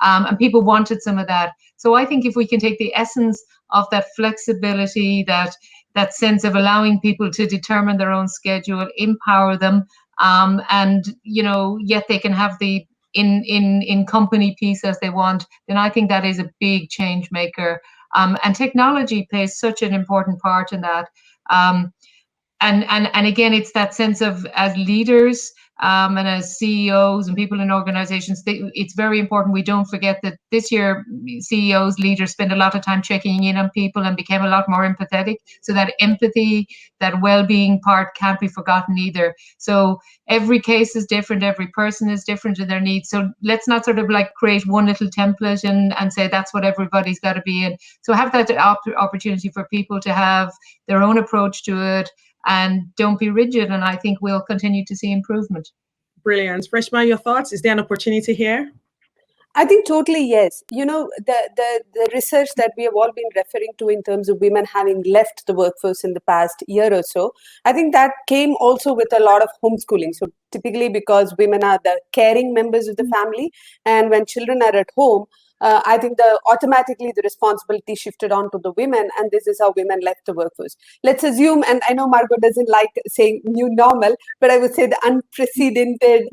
And people wanted some of that. So I think if we can take the essence of that flexibility, that sense of allowing people to determine their own schedule, empower them, and, you know, yet they can have the in company piece as they want, then I think that is a big change maker. And technology plays such an important part in that. And again, it's that sense of, as leaders, and as CEOs and people in organizations, it's very important we don't forget that this year CEOs, leaders spend a lot of time checking in on people and became a lot more empathetic. So that empathy, that well-being part can't be forgotten either. So every case is different, every person is different in their needs. So let's not sort of like create one little template and say that's what everybody's got to be in. So have that opportunity for people to have their own approach to it, and don't be rigid. And I think we'll continue to see improvement. Brilliant. Reshma, your thoughts? Is there an opportunity here? I think totally yes. You know, the research that we have all been referring to in terms of women having left the workforce in the past year or so, I think that came also with a lot of homeschooling. So typically because women are the caring members of the family, and when children are at home, I think automatically the responsibility shifted on to the women, and this is how women left the workforce. Let's assume, and I know Margot doesn't like saying new normal, but I would say the unprecedented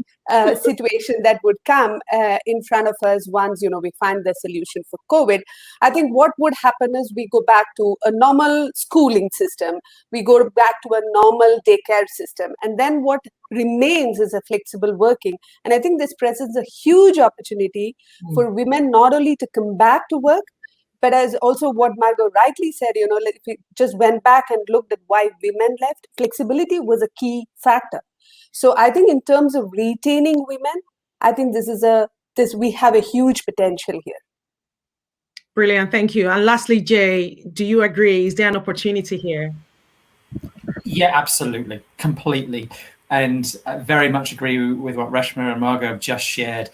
situation that would come in front of us once, you know, we find the solution for COVID. I think what would happen is we go back to a normal schooling system, we go back to a normal daycare system, and then what remains is a flexible working. And I think this presents a huge opportunity for women not only to come back to work, but as also what Margot rightly said, you know, if we just went back and looked at why women left, flexibility was a key factor. So I think in terms of retaining women, I think we have a huge potential here. Brilliant, thank you. And lastly, Jay, do you agree? Is there an opportunity here? Yeah, absolutely, completely. And I very much agree with what Reshma and Margot have just shared.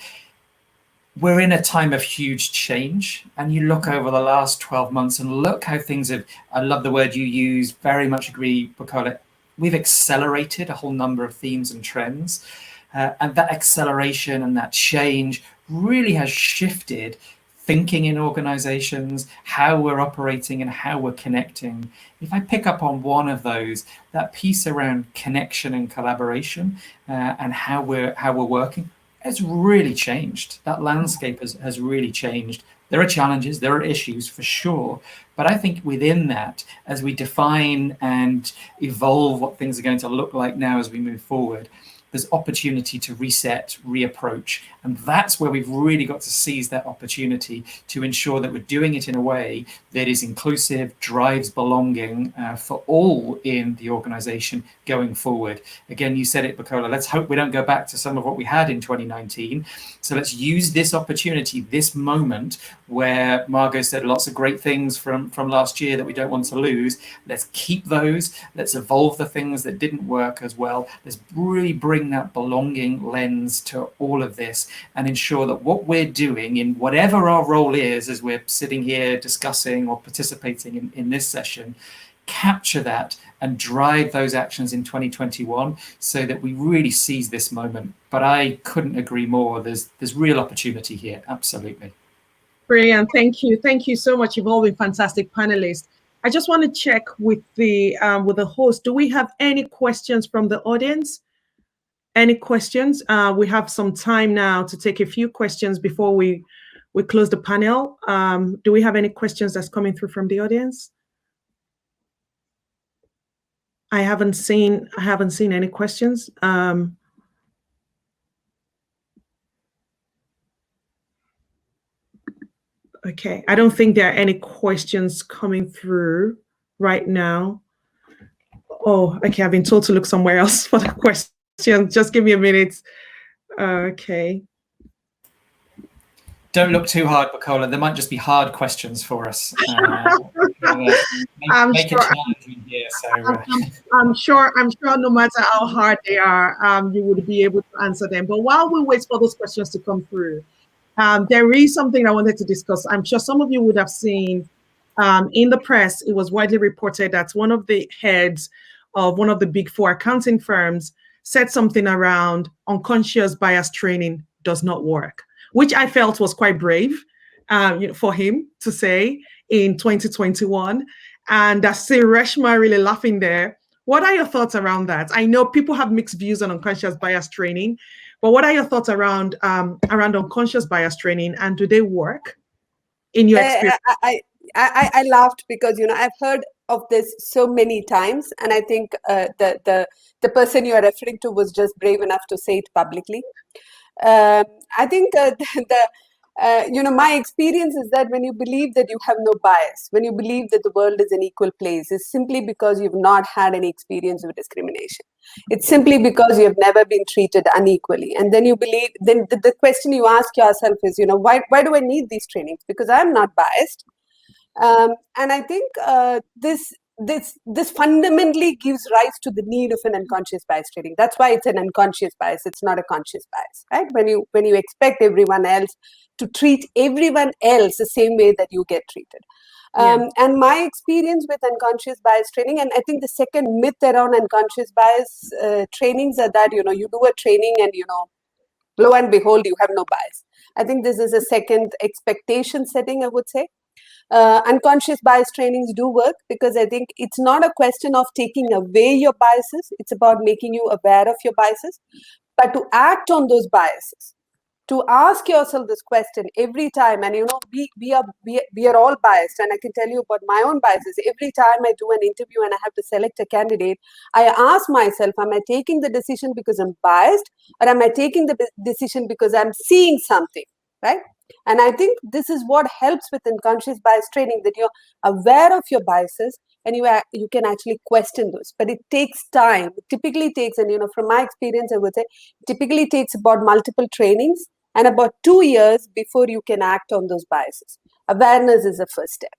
We're in a time of huge change, and you look over the last 12 months and look how things have, I love the word you use, very much agree, Bukola. We've accelerated a whole number of themes and trends, and that acceleration and that change really has shifted thinking in organizations, how we're operating and how we're connecting. If I pick up on one of those, that piece around connection and collaboration, and how we're working, has really changed. That landscape has really changed. There are challenges, there are issues for sure, but I think within that, as we define and evolve what things are going to look like now as we move forward, there's opportunity to reset, reapproach. And that's where we've really got to seize that opportunity to ensure that we're doing it in a way that is inclusive, drives belonging for all in the organization going forward. Again, you said it, Bukola, let's hope we don't go back to some of what we had in 2019. So let's use this opportunity, this moment where Margot said lots of great things from last year that we don't want to lose. Let's keep those. Let's evolve the things that didn't work as well. Let's really bring that belonging lens to all of this and ensure that what we're doing in whatever our role is as we're sitting here discussing or participating in this session, capture that and drive those actions in 2021 so that we really seize this moment. But I couldn't agree more. There's real opportunity here. Absolutely. Brilliant. Thank you. Thank you so much. You've all been fantastic panelists. I just want to check with the host. Do we have any questions from the audience? Any questions? We have some time now to take a few questions before we close the panel. Do we have any questions that's coming through from the audience? I haven't seen any questions. Okay, I don't think there are any questions coming through right now. Oh, okay, I've been told to look somewhere else for the question. Just give me a minute. Okay. Don't look too hard, Bacola. There might just be hard questions for us. Make it challenging here. So I'm sure no matter how hard they are, you would be able to answer them. But while we wait for those questions to come through, there is something I wanted to discuss. I'm sure some of you would have seen in the press. It was widely reported that one of the heads of one of the big four accounting firms said something around unconscious bias training does not work, which I felt was quite brave for him to say in 2021. And I see Reshma really laughing there. What are your thoughts around that? I know people have mixed views on unconscious bias training, but what are your thoughts around unconscious bias training, and do they work in your experience? I laughed because I've heard of this so many times, and I think the person you are referring to was just brave enough to say it publicly. I think my experience is that when you believe that you have no bias, when you believe that the world is an equal place, it's simply because you've not had any experience of discrimination. It's simply because you have never been treated unequally. And then you believe, then the question you ask yourself is, why do I need these trainings? Because I'm not biased. And I think this fundamentally gives rise to the need of an unconscious bias training. That's why it's an unconscious bias. It's not a conscious bias, right? When you expect everyone else to treat everyone else the same way that you get treated. And my experience with unconscious bias training, and I think the second myth around unconscious bias trainings are that, you do a training and, lo and behold, you have no bias. I think this is a second expectation setting, I would say. Unconscious bias trainings do work because I think it's not a question of taking away your biases. It's about making you aware of your biases, but to act on those biases, to ask yourself this question every time. And we are all biased, and I can tell you about my own biases. Every time I do an interview and I have to select a candidate, I ask myself, am I taking the decision because I'm biased, or am I taking the decision because I'm seeing something, right? And I think this is what helps with unconscious bias training, that you're aware of your biases and you can actually question those. But it takes time. It typically takes, and from my experience, I would say, typically takes about multiple trainings and about 2 years before you can act on those biases. Awareness is the first step.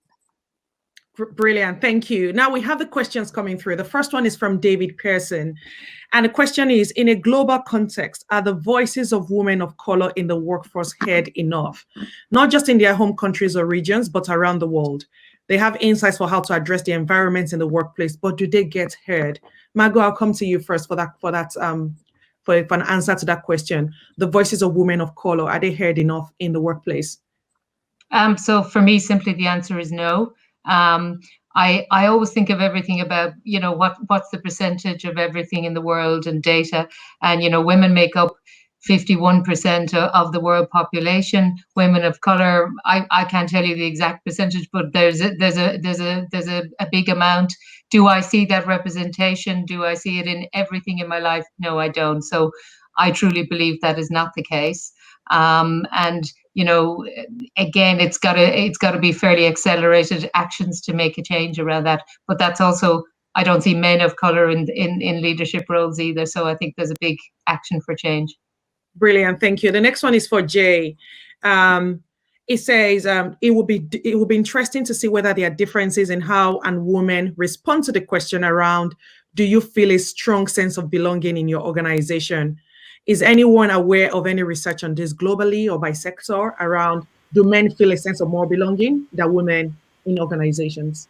Brilliant. Thank you. Now we have the questions coming through. The first one is from David Pearson. And the question is, in a global context, are the voices of women of color in the workforce heard enough? Not just in their home countries or regions, but around the world. They have insights for how to address the environment in the workplace, but do they get heard? Margot, I'll come to you first for an answer to that question. The voices of women of color, are they heard enough in the workplace? So for me, simply the answer is no. I always think of everything about, what's the percentage of everything in the world and data. And, women make up 51% of the world population. Women of color, I can't tell you the exact percentage, but there's a big amount. Do I see that representation? Do I see it in everything in my life? No, I don't. So I truly believe that is not the case. And again, it's got to be fairly accelerated actions to make a change around that. But that's also, I don't see men of color in leadership roles either. So I think there's a big action for change. Brilliant, thank you. The next one is for Jay. It says it will be interesting to see whether there are differences in how and women respond to the question around, do you feel a strong sense of belonging in your organization? Is anyone aware of any research on this globally or by sector around, do men feel a sense of more belonging than women in organizations?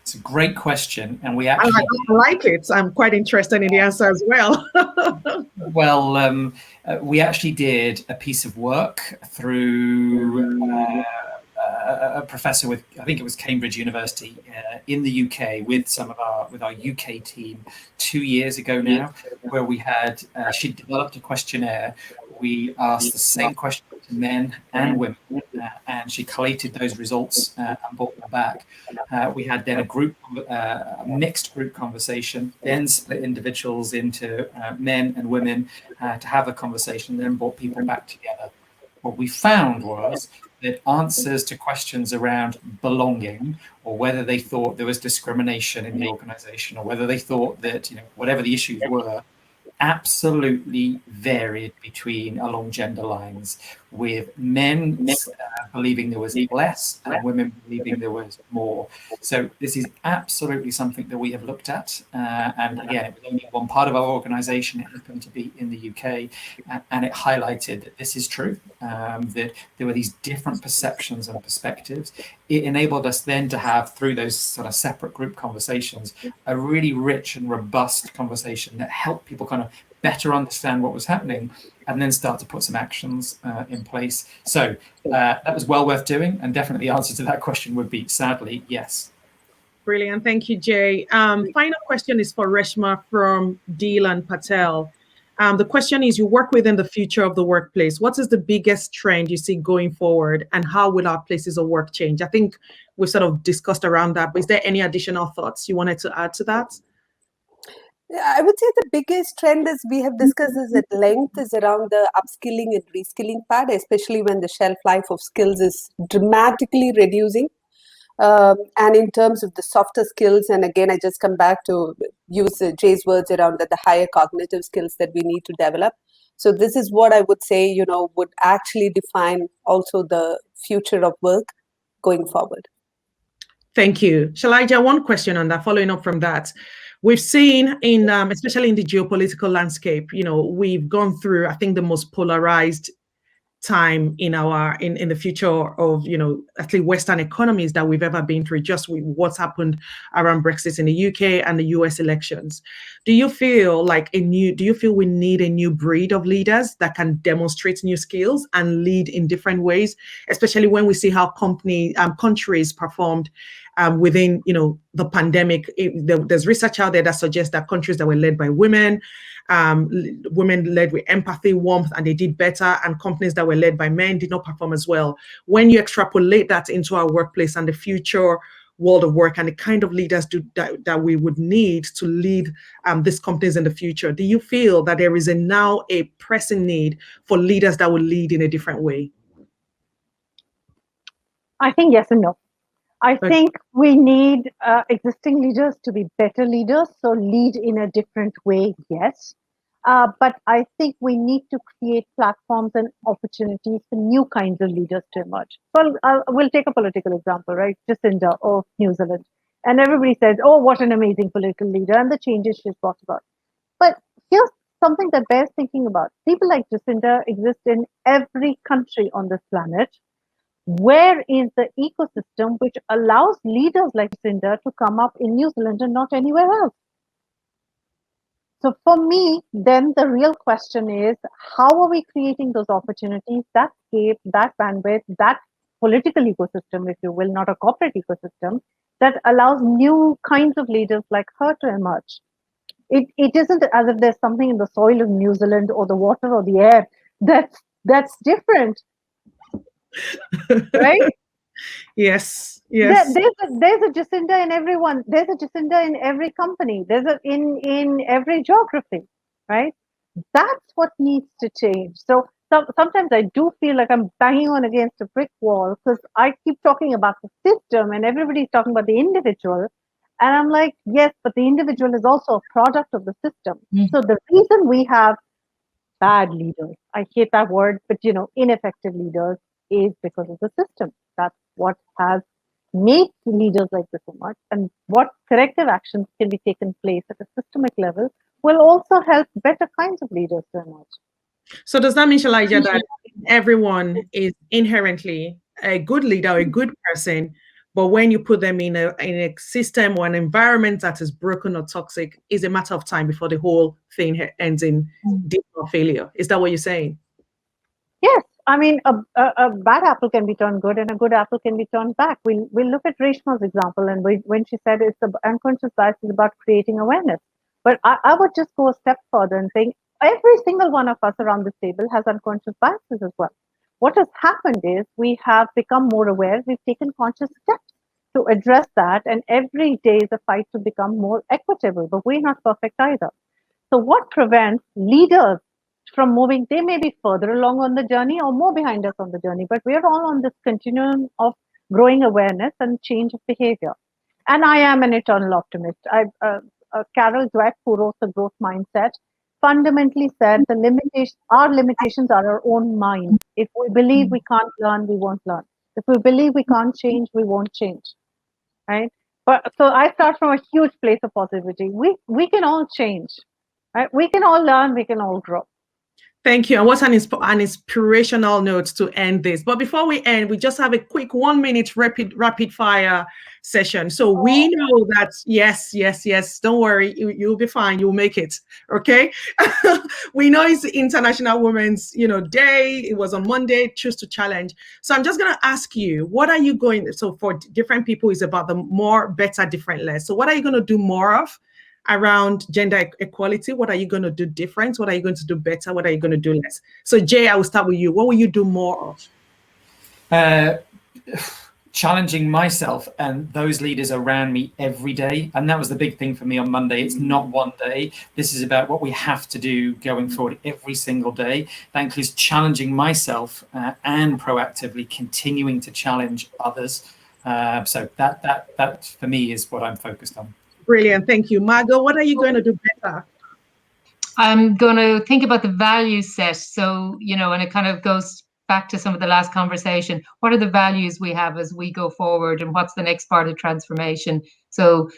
It's a great question, and we actually I like it. I'm quite interested in the answer as well. Well, we actually did a piece of work through a professor with, I think it was Cambridge University in the UK, with our UK team 2 years ago now, where we had she developed a questionnaire. We asked the same question to men and women, and she collated those results and brought them back. We had then a mixed group conversation, then split individuals into men and women to have a conversation, then brought people back together. What we found was that answers to questions around belonging, or whether they thought there was discrimination in the organization, or whether they thought that, whatever the issues were, absolutely varied along gender lines. with men believing there was less and women believing there was more. So this is absolutely something that we have looked at. And again, it was only one part of our organization. It happened to be in the UK. And it highlighted that this is true, that there were these different perceptions and perspectives. It enabled us then to have, through those sort of separate group conversations, a really rich and robust conversation that helped people kind of better understand what was happening and then start to put some actions in place. So that was well worth doing. And definitely the answer to that question would be, sadly, yes. Brilliant. Thank you, Jay. Final question is for Reshma from Deelan Patel. The question is, you work within the future of the workplace. What is the biggest trend you see going forward, and how will our places of work change? I think we've sort of discussed around that, but is there any additional thoughts you wanted to add to that? I would say the biggest trend, as we have discussed this at length, is around the upskilling and reskilling part, especially when the shelf life of skills is dramatically reducing. And in terms of the softer skills, and again, I just come back to use Jay's words around the higher cognitive skills that we need to develop. So this is what I would say, would actually define also the future of work going forward. Thank you. Shalaija, one question on that, following up from that. We've seen in, especially in the geopolitical landscape, we've gone through, I think, the most polarized time in the future of, at least Western economies that we've ever been through, just with what's happened around Brexit in the UK and the US elections. Do you feel we need a new breed of leaders that can demonstrate new skills and lead in different ways, especially when we see how countries performed within, the pandemic? There's research out there that suggests that countries that were led by women led with empathy, warmth, and they did better, and companies that were led by men did not perform as well. When you extrapolate that into our workplace and the future world of work and the kind of leaders that we would need to lead these companies in the future, do you feel that there is now a pressing need for leaders that will lead in a different way? I think yes and no. I think we need existing leaders to be better leaders, so lead in a different way, yes. But I think we need to create platforms and opportunities for new kinds of leaders to emerge. Well, we'll take a political example, right? Jacinda of New Zealand. And everybody says, oh, what an amazing political leader, and the changes she's brought about. But here's something that bears thinking about. People like Jacinda exist in every country on this planet. Where is the ecosystem which allows leaders like Jacinda to come up in New Zealand and not anywhere else? So for me, then the real question is, how are we creating those opportunities, that scape, that bandwidth, that political ecosystem, if you will, not a corporate ecosystem, that allows new kinds of leaders like her to emerge? It isn't as if there's something in the soil of New Zealand or the water or the air that's different. Right? Yes. There's a Jacinda in everyone. There's a Jacinda in every company. There's in every geography, right? That's what needs to change. So sometimes I do feel like I'm banging on against a brick wall because I keep talking about the system and everybody's talking about the individual. And I'm like, yes, but the individual is also a product of the system. So the reason we have bad leaders, I hate that word, but ineffective leaders, is because of the system. That's what has made leaders like this so much, and what corrective actions can be taken place at a systemic level will also help better kinds of leaders to emerge. So does that mean, Shalaija, that everyone is inherently a good leader or a good person, but when you put them in a system or an environment that is broken or toxic, is a matter of time before the whole thing ends in deep failure? Is that what you're saying? Yes. I mean, a bad apple can be turned good and a good apple can be turned back. We'll look at Reshma's example, and when she said it's unconscious bias is about creating awareness. But I would just go a step further and saying every single one of us around this table has unconscious biases as well. What has happened is we have become more aware. We've taken conscious steps to address that, and every day is a fight to become more equitable, but we're not perfect either. So what prevents leaders from moving? They may be further along on the journey or more behind us on the journey, but we're all on this continuum of growing awareness and change of behavior. And I am an eternal optimist. Carol Dweck, who wrote The Growth Mindset, fundamentally said our limitations are our own mind. If we believe we can't learn, we won't learn. If we believe we can't change, we won't change. Right? But so I start from a huge place of positivity. We can all change. Right? We can all learn, we can all grow. Thank you. And what's an inspirational note to end this? But before we end, we just have a quick 1 minute rapid fire session. So we know that yes. Don't worry, you'll be fine. You'll make it. Okay. We know it's International Women's Day. It was on Monday. Choose to challenge. So I'm just gonna ask you, what are you going? So for different people, it's about the more, better, different, less. So what are you gonna do more of around gender equality? What are you going to do different? What are you going to do better? What are you going to do less? So Jay, I will start with you. What will you do more of? Challenging myself and those leaders around me every day. And that was the big thing for me on Monday. It's not one day. This is about what we have to do going forward every single day. That includes challenging myself and proactively continuing to challenge others. So that for me is what I'm focused on. Brilliant. Thank you. Margot, what are you going to do better? I'm going to think about the value set. So, and it kind of goes back to some of the last conversation. What are the values we have as we go forward, and what's the next part of transformation? So,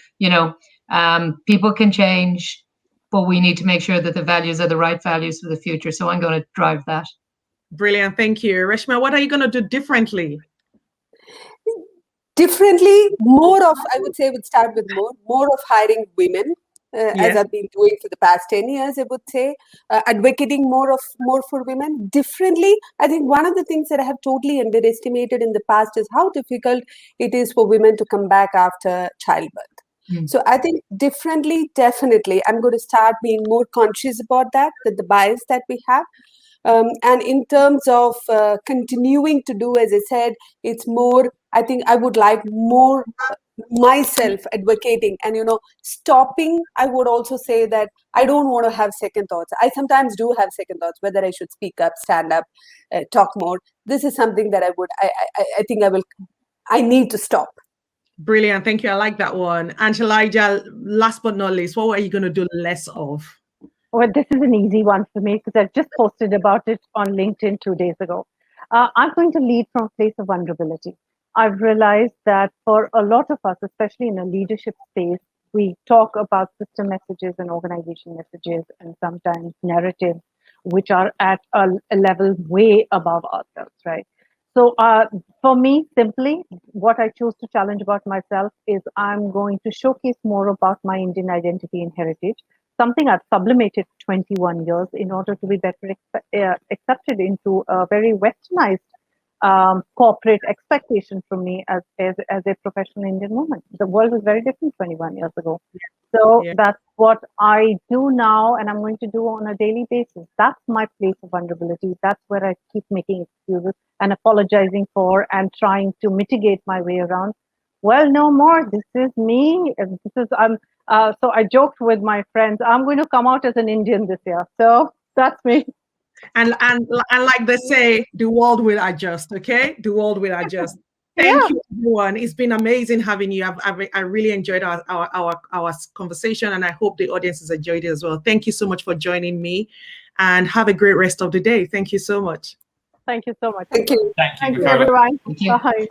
people can change, but we need to make sure that the values are the right values for the future. So I'm going to drive that. Brilliant. Thank you. Reshma, what are you going to do differently? Differently, more of, I would say, would start with more of hiring women, as I've been doing for the past 10 years, I would say, advocating more for women. Differently, I think one of the things that I have totally underestimated in the past is how difficult it is for women to come back after childbirth. So I think differently, definitely, I'm going to start being more conscious about that the bias that we have. And in terms of continuing to do, as I said, it's more, I think I would like more myself advocating and, stopping. I would also say that I don't want to have second thoughts. I sometimes do have second thoughts, whether I should speak up, stand up, talk more. This is something that I think I need to stop. Brilliant. Thank you. I like that one. Angela, last but not least, what are you going to do less of? Well, this is an easy one for me because I just posted about it on LinkedIn 2 days ago. I'm going to lead from a place of vulnerability. I've realized that for a lot of us, especially in a leadership space, we talk about system messages and organization messages and sometimes narratives, which are at a level way above ourselves, right? So for me, simply, what I choose to challenge about myself is I'm going to showcase more about my Indian identity and heritage, something I've sublimated 21 years in order to be better accepted into a very westernized corporate expectation from me as a professional Indian woman. The world was very different 21 years ago. So that's what I do now, and I'm going to do on a daily basis. That's my place of vulnerability. That's where I keep making excuses and apologizing for and trying to mitigate my way around. Well, no more. This is me. So I joked with my friends, I'm going to come out as an Indian this year. So that's me. And like they say, the world will adjust, okay? The world will adjust. Thank you, everyone. It's been amazing having you. I really enjoyed our conversation, and I hope the audience has enjoyed it as well. Thank you so much for joining me, and have a great rest of the day. Thank you so much. Thank you so much. Thank you. Thank you. Thank you, everyone. Thank you. Bye.